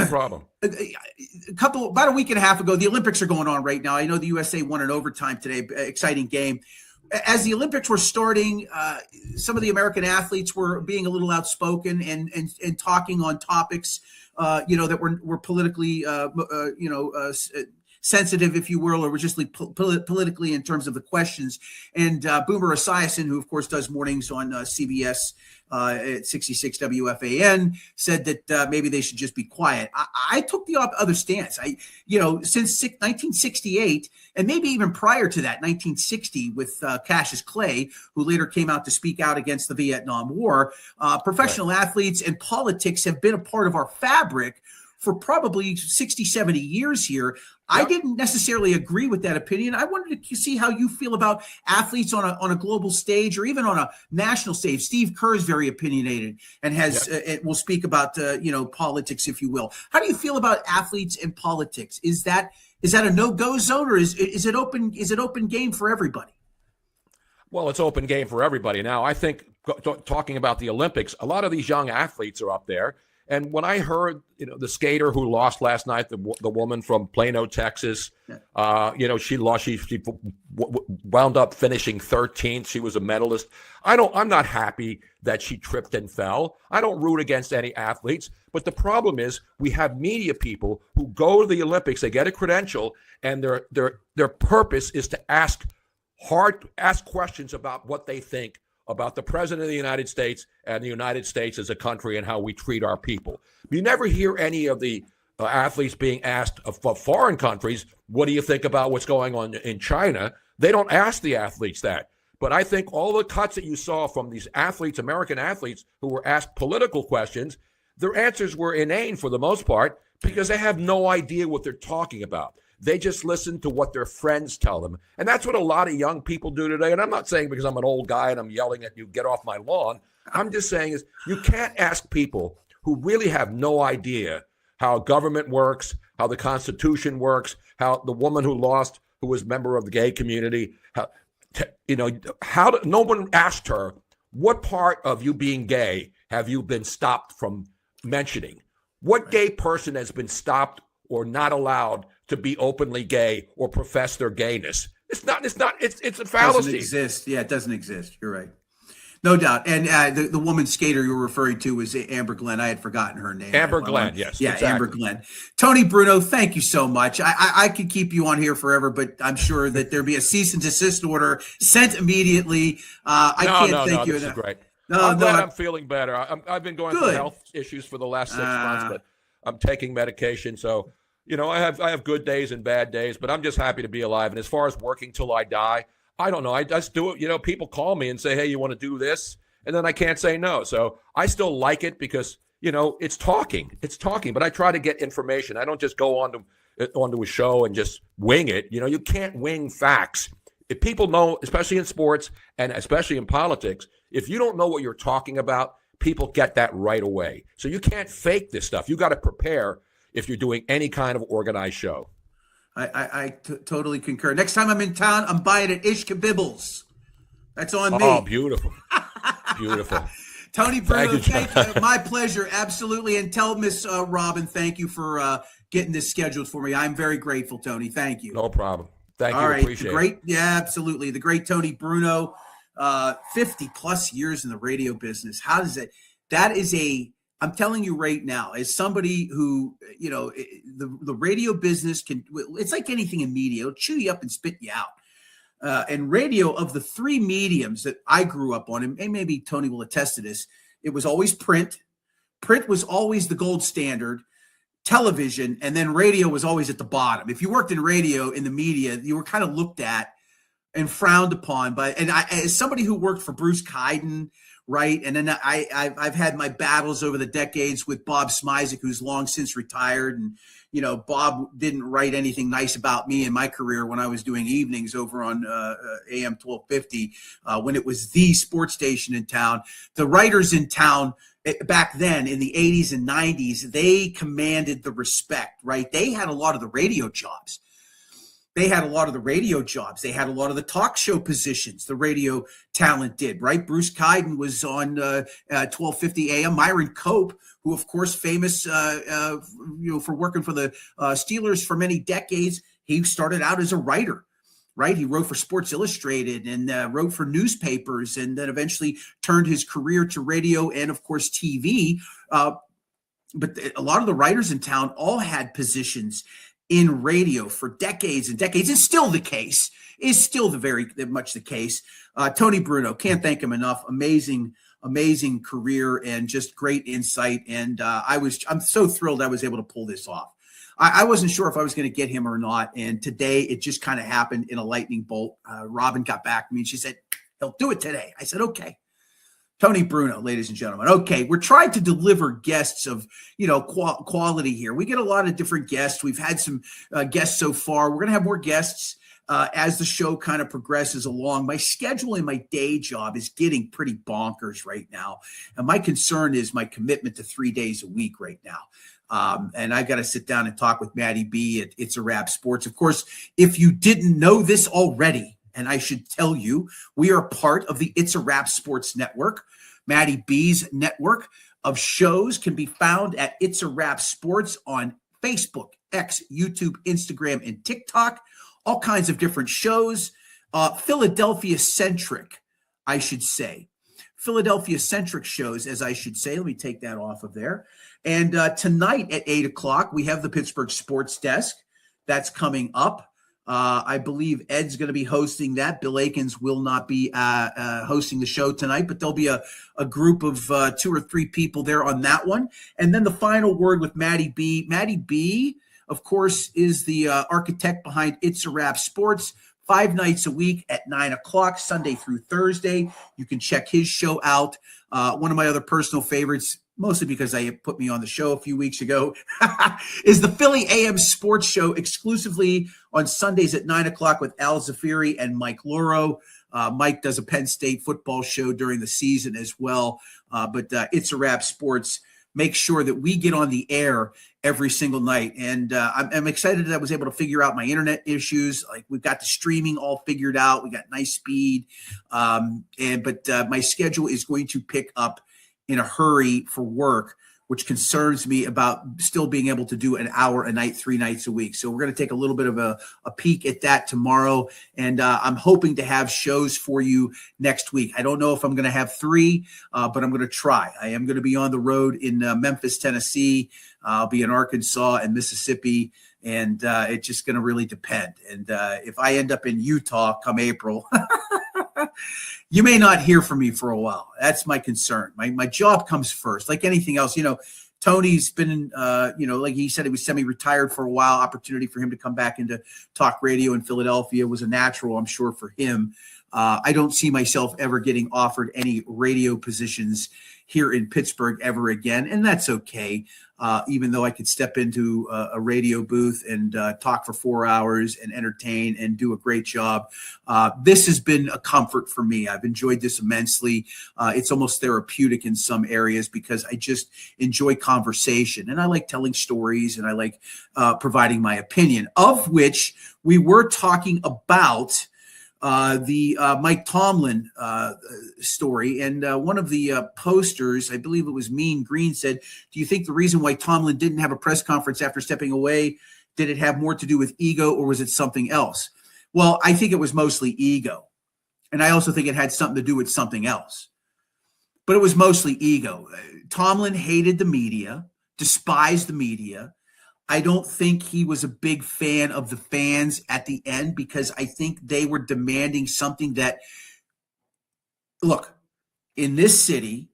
problem.
About a week and a half ago, the Olympics are going on right now. I know the USA won in overtime today. Exciting game. As the Olympics were starting, some of the American athletes were being a little outspoken and talking on topics that were politically, sensitive, if you will, or were just politically in terms of the questions. And Boomer Esiason, who of course does mornings on CBS at 66 WFAN, said that maybe they should just be quiet. I took the other stance. Since 1968, and maybe even prior to that, 1960, with Cassius Clay, who later came out to speak out against the Vietnam War, professional athletes and politics have been a part of our fabric for probably 60, 70 years here. Yep. I didn't necessarily agree with that opinion. I wanted to see how you feel about athletes on a global stage or even on a national stage. Steve Kerr is very opinionated and will speak about politics, if you will. How do you feel about athletes and politics? Is that a no-go zone, or is it open? Is it open game for everybody?
Well, it's open game for everybody. Now, I think talking about the Olympics, a lot of these young athletes are up there. And when I heard, the skater who lost last night, the woman from Plano, Texas, she lost. She wound up finishing 13th. She was a medalist. I'm not happy that she tripped and fell. I don't root against any athletes. But the problem is we have media people who go to the Olympics. They get a credential, and their purpose is to ask questions about what they think about the president of the United States and the United States as a country and how we treat our people. You never hear any of the athletes being asked of foreign countries, what do you think about what's going on in China? They don't ask the athletes that. But I think all the cuts that you saw from these athletes, American athletes, who were asked political questions, their answers were inane for the most part, because they have no idea what they're talking about. They just listen to what their friends tell them. And that's what a lot of young people do today. And I'm not saying because I'm an old guy and I'm yelling at you, get off my lawn. I'm just saying is you can't ask people who really have no idea how government works, how the Constitution works, how the woman who lost, who was a member of the gay community, no one asked her, what part of you being gay have you been stopped from mentioning? What gay person has been stopped or not allowed to be openly gay or profess their gayness? It's a fallacy. It
doesn't exist. Yeah, it doesn't exist. You're right. No doubt. And the woman skater you were referring to was Amber Glenn. I had forgotten her name.
Amber Glenn, yes.
Yeah,
exactly.
Amber Glenn. Tony Bruno, thank you so much. I could keep you on here forever, but I'm sure that there'd be a cease and desist order sent immediately. I can't thank you
enough. This is great. I'm feeling better. I've been going through health issues for the last 6 months, but I'm taking medication, so I have good days and bad days, but I'm just happy to be alive. And as far as working till I die, I don't know. I just do it. People call me and say, hey, you want to do this? And then I can't say no. So I still like it because, it's talking. It's talking, but I try to get information. I don't just go onto a show and just wing it. You can't wing facts. If people know, especially in sports and especially in politics, if you don't know what you're talking about, people get that right away. So you can't fake this stuff. You got to prepare if you're doing any kind of organized show.
I totally concur. Next time I'm in town, I'm buying at Ishka Bibbles. That's on me.
Oh, beautiful. Beautiful.
Tony Bruno,
thank
you. My pleasure. Absolutely. And tell Miss Robin, thank you for getting this scheduled for me. I'm very grateful, Tony. Thank you.
No problem. Thank
All
you.
right.
Appreciate it.
Yeah, absolutely. The great Tony Bruno, 50 plus years in the radio business. How does I'm telling you right now, as somebody who, the radio business it's like anything in media, it'll chew you up and spit you out. And radio, of the three mediums that I grew up on, and maybe Tony will attest to this, it was always print. Print was always the gold standard, television, and then radio was always at the bottom. If you worked in radio, in the media, you were kind of looked at and frowned upon. And as somebody who worked for Bruce Kiden, right, and then I've had my battles over the decades with Bob Smizek, who's long since retired, and Bob didn't write anything nice about me in my career when I was doing evenings over on AM 1250 when it was the sports station in town. The writers in town back then in the 80s and 90s, they commanded the respect, right? They had a lot of the radio jobs. They had a lot of the talk show positions the radio talent did, right? Bruce Kiden was on 1250 AM. Myron Cope, who, of course, famous for working for the Steelers for many decades, he started out as a writer, right? He wrote for Sports Illustrated and wrote for newspapers, and then eventually turned his career to radio and, of course, TV. But a lot of the writers in town all had positions in radio for decades and decades. It's still the case. Is still very much the case. Tony Bruno, can't thank him enough. Amazing career and just great insight. And I'm so thrilled I was able to pull this off. I wasn't sure if I was going to get him or not. And today it just kind of happened in a lightning bolt. Robin got back to me and she said, he'll do it today. I said, okay. Tony Bruno, ladies and gentlemen. Okay, we're trying to deliver guests of, quality here. We get a lot of different guests. We've had some guests so far. We're going to have more guests as the show kind of progresses along. My schedule in my day job is getting pretty bonkers right now. And my concern is my commitment to 3 days a week right now. And I got to sit down and talk with Maddie B at It's a Wrap Sports. Of course, if you didn't know this already, and I should tell you, we are part of the It's a Wrap Sports Network. Maddie B's network of shows can be found at It's a Wrap Sports on Facebook, X, YouTube, Instagram, and TikTok. All kinds of different shows. Philadelphia-centric, I should say. Philadelphia-centric shows, as I should say. Let me take that off of there. And tonight at 8 o'clock, we have the Pittsburgh Sports Desk. That's coming up. I believe Ed's going to be hosting that. Bill Akins will not be hosting the show tonight, but there'll be a group of 2 or 3 people there on that one. And then the final word with Maddie B. Maddie B, of course, is the architect behind It's a Wrap Sports, 5 nights a week at 9 o'clock, Sunday through Thursday. You can check his show out. One of my other personal favorites, mostly because they put me on the show a few weeks ago, is the Philly AM Sports Show, exclusively on Sundays at 9 o'clock with Al Zafiri and Mike Loro. Mike does a Penn State football show during the season as well. But It's a Wrap Sports. Make sure that we get on the air every single night. And I'm excited that I was able to figure out my internet issues. Like, we've got the streaming all figured out. We got nice speed. But my schedule is going to pick up in a hurry for work, which concerns me about still being able to do an hour a night, 3 nights a week. So we're going to take a little bit of a peek at that tomorrow. And I'm hoping to have shows for you next week. I don't know if I'm going to have 3, but I'm going to try. I am going to be on the road in Memphis, Tennessee. I'll be in Arkansas and Mississippi. And it's just going to really depend. And if I end up in Utah come April, you may not hear from me for a while. That's my concern. My job comes first. Like anything else, Tony's been, like he said, he was semi-retired for a while. Opportunity for him to come back into talk radio in Philadelphia was a natural, I'm sure, for him. I don't see myself ever getting offered any radio positions here in Pittsburgh ever again, and that's okay. Even though I could step into a radio booth and talk for 4 hours and entertain and do a great job. This has been a comfort for me. I've enjoyed this immensely. It's almost therapeutic in some areas because I just enjoy conversation and I like telling stories and I like providing my opinion, of which we were talking about the Mike Tomlin story. And one of the posters, I believe it was Mean Green, said, do you think the reason why Tomlin didn't have a press conference after stepping away, did it have more to do with ego or was it something else? Well, I think it was mostly ego. And I also think it had something to do with something else. But it was mostly ego. Tomlin hated the media, despised the media. I don't think he was a big fan of the fans at the end because I think they were demanding something that, look, in this city,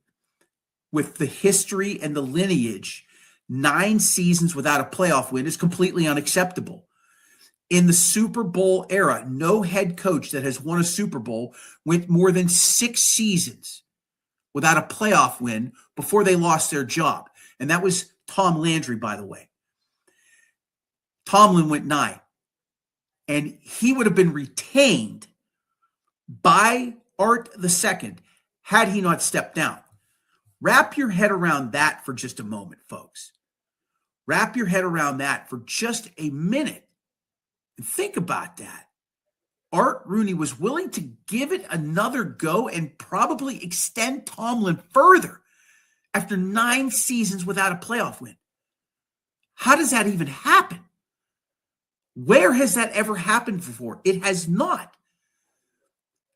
with the history and the lineage, 9 seasons without a playoff win is completely unacceptable. In the Super Bowl era, no head coach that has won a Super Bowl went more than 6 seasons without a playoff win before they lost their job. And that was Tom Landry, by the way. Tomlin went 9. And he would have been retained by Art II had he not stepped down. Wrap your head around that for just a moment, folks. Wrap your head around that for just a minute. And think about that. Art Rooney was willing to give it another go and probably extend Tomlin further after 9 seasons without a playoff win. How does that even happen? Where has that ever happened before? It has not.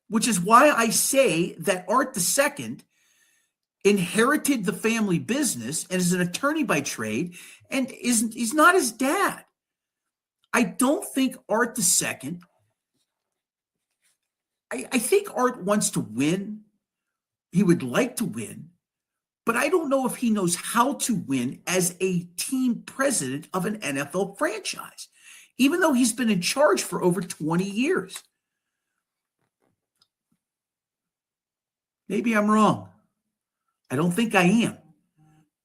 Which is why I say that Art II inherited the family business and is an attorney by trade and he's not his dad. I don't think Art II, I think Art wants to win. He would like to win, but I don't know if he knows how to win as a team president of an NFL franchise, even though he's been in charge for over 20 years. Maybe I'm wrong. I don't think I am,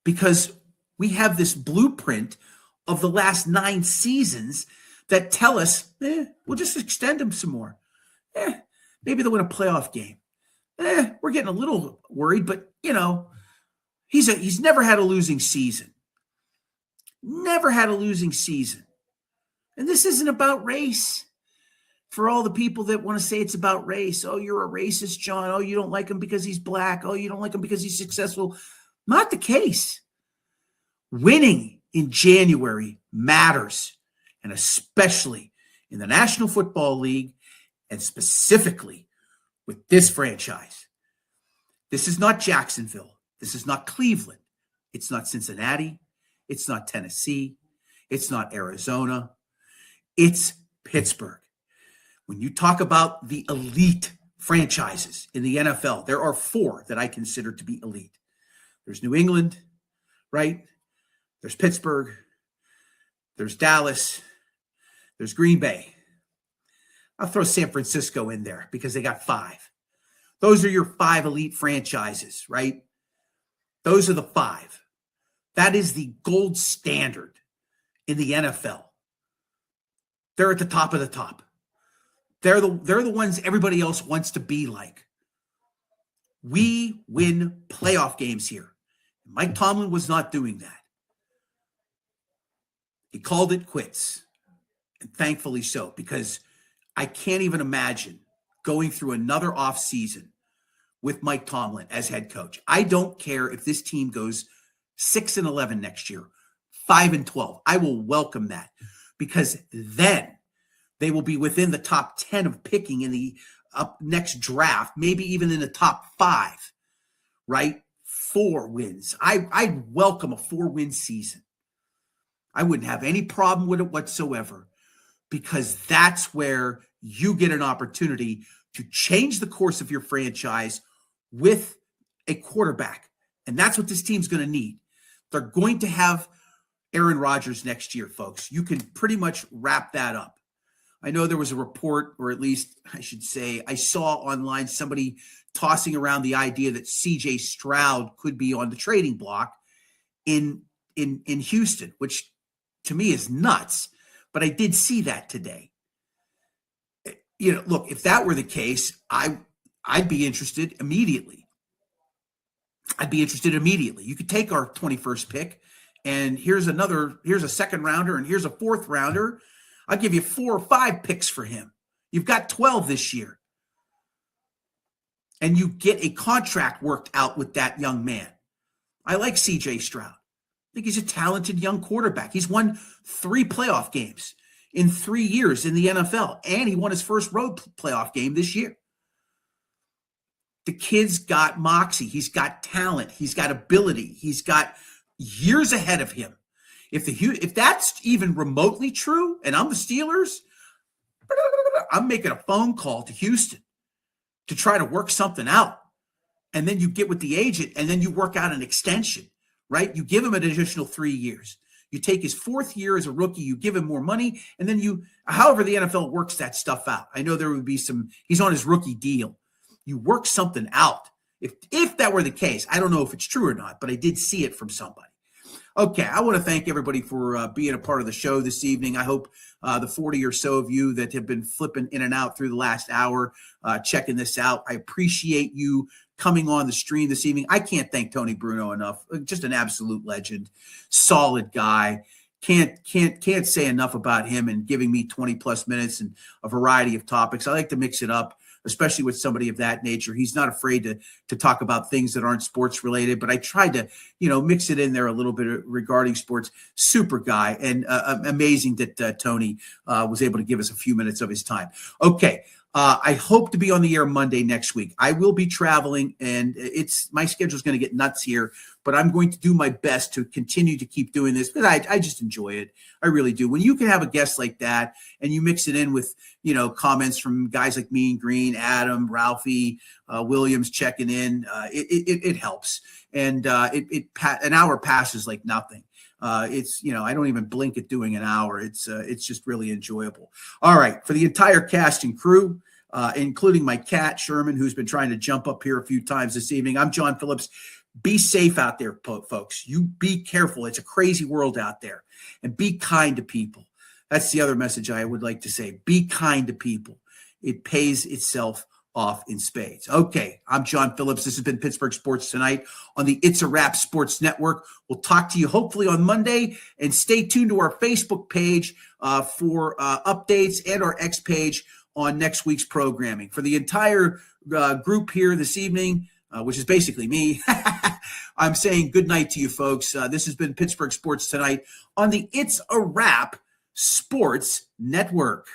because we have this blueprint of the last 9 seasons that tell us, we'll just extend him some more. Maybe they'll win a playoff game. We're getting a little worried, but, he's never had a losing season. Never had a losing season. And this isn't about race. For all the people that want to say it's about race. Oh, you're a racist, John. Oh, you don't like him because he's black. Oh, you don't like him because he's successful. Not the case. Winning in January matters, and especially in the National Football League and specifically with this franchise. This is not Jacksonville. This is not Cleveland. It's not Cincinnati. It's not Tennessee. It's not Arizona. It's Pittsburgh. When you talk about the elite franchises in the NFL, there are 4 that I consider to be elite. There's New England, right? There's Pittsburgh. There's Dallas. There's Green Bay. I'll throw San Francisco in there because they got 5. Those are your 5 elite franchises, right? Those are the 5. That is the gold standard in the NFL. They're at the top of the top. They're the ones everybody else wants to be like. We win playoff games here. Mike Tomlin was not doing that. He called it quits, and thankfully so, because I can't even imagine going through another offseason with Mike Tomlin as head coach. I don't care if this team goes 6-11 next year, 5-12. I will welcome that, because then they will be within the top 10 of picking in the next draft, maybe even in the top 5, right? 4 wins. I'd welcome a 4-win season. I wouldn't have any problem with it whatsoever, because that's where you get an opportunity to change the course of your franchise with a quarterback. And that's what this team's going to need. They're going to have Aaron Rodgers next year, folks. You can pretty much wrap that up. I know there was a report, or at least I should say, I saw online somebody tossing around the idea that CJ Stroud could be on the trading block in Houston, which to me is nuts. But I did see that today. Look, if that were the case, I'd be interested immediately. You could take our 21st pick, and here's a second rounder, and here's a 4th rounder. I'll give you 4 or 5 picks for him. You've got 12 this year. And you get a contract worked out with that young man. I like C.J. Stroud. I think he's a talented young quarterback. He's won 3 playoff games in 3 years in the NFL, and he won his first road playoff game this year. The kid's got moxie. He's got talent. He's got ability. He's got years ahead of him. If that's even remotely true, and I'm the Steelers, I'm making a phone call to Houston to try to work something out. And then you get with the agent, and then you work out an extension, right? You give him an additional 3 years. You take his 4th year as a rookie, you give him more money, and then however the NFL works that stuff out. I know there would be he's on his rookie deal. You work something out. If that were the case, I don't know if it's true or not, but I did see it from somebody. Okay, I want to thank everybody for being a part of the show this evening. I hope the 40 or so of you that have been flipping in and out through the last hour, checking this out. I appreciate you coming on the stream this evening. I can't thank Tony Bruno enough. Just an absolute legend, solid guy. Can't say enough about him and giving me 20 plus minutes and a variety of topics. I like to mix it up, especially with somebody of that nature. He's not afraid to talk about things that aren't sports related, but I tried to, mix it in there a little bit regarding sports. Super guy, and amazing that Tony was able to give us a few minutes of his time. Okay. I hope to be on the air Monday next week. I will be traveling, and my schedule is going to get nuts here, but I'm going to do my best to continue to keep doing this because I just enjoy it. I really do. When you can have a guest like that and you mix it in with, comments from guys like Mean Green, Adam, Ralphie, Williams checking in, it helps. And an hour passes like nothing. I don't even blink at doing an hour. It's just really enjoyable. All right. For the entire cast and crew, including my cat, Sherman, who's been trying to jump up here a few times this evening, I'm John Phillips. Be safe out there, folks. You be careful. It's a crazy world out there. And be kind to people. That's the other message I would like to say. Be kind to people. It pays itself off in spades. Okay, I'm John Phillips. This has been Pittsburgh Sports Tonight on the It's a Wrap Sports Network. We'll talk to you hopefully on Monday, and stay tuned to our Facebook page for updates and our X page on next week's programming. For the entire group here this evening, which is basically me, I'm saying good night to you folks. This has been Pittsburgh Sports Tonight on the It's a Wrap Sports Network.